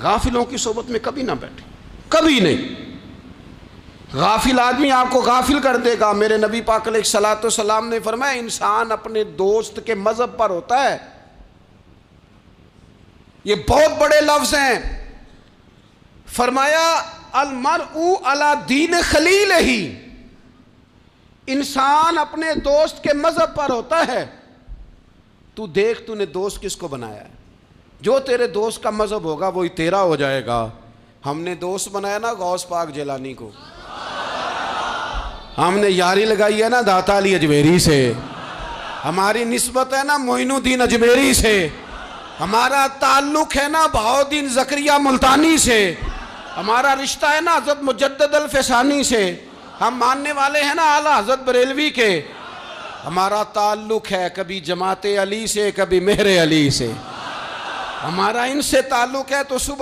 गाफिलों की सोबत में कभी ना बैठे, कभी नहीं। गाफिल आदमी आपको गाफिल कर देगा। मेरे नबी पाक अलैहिस्सलातु वस्सलाम ने फरमाया, इंसान अपने दोस्त के मजहब पर होता है। ये बहुत बड़े लफ्ज हैं। फरमाया अलमरउ अला दीन खलील ही, इंसान अपने दोस्त के मजहब पर होता है। तू देख तूने दोस्त किसको बनाया है। जो तेरे दोस्त का मजहब होगा वही तेरा हो जाएगा। हमने दोस्त बनाया ना गौस पाक जिलानी को, हमने यारी लगाई है ना दाता अली अजमेरी से, हमारी निस्बत है ना मोइनुद्दीन अजमेरी से, हमारा ताल्लुक है ना बहाउद्दीन ज़करिया मुल्तानी से, हमारा रिश्ता है ना हज़रत मुजद्दद अल फ़ैसानी से, हम मानने वाले हैं ना आला हज़रत बरेलवी के। हमारा ताल्लुक है कभी जमाते अली से, कभी मेहरे अली से, हमारा इनसे ताल्लुक है। तो सुबह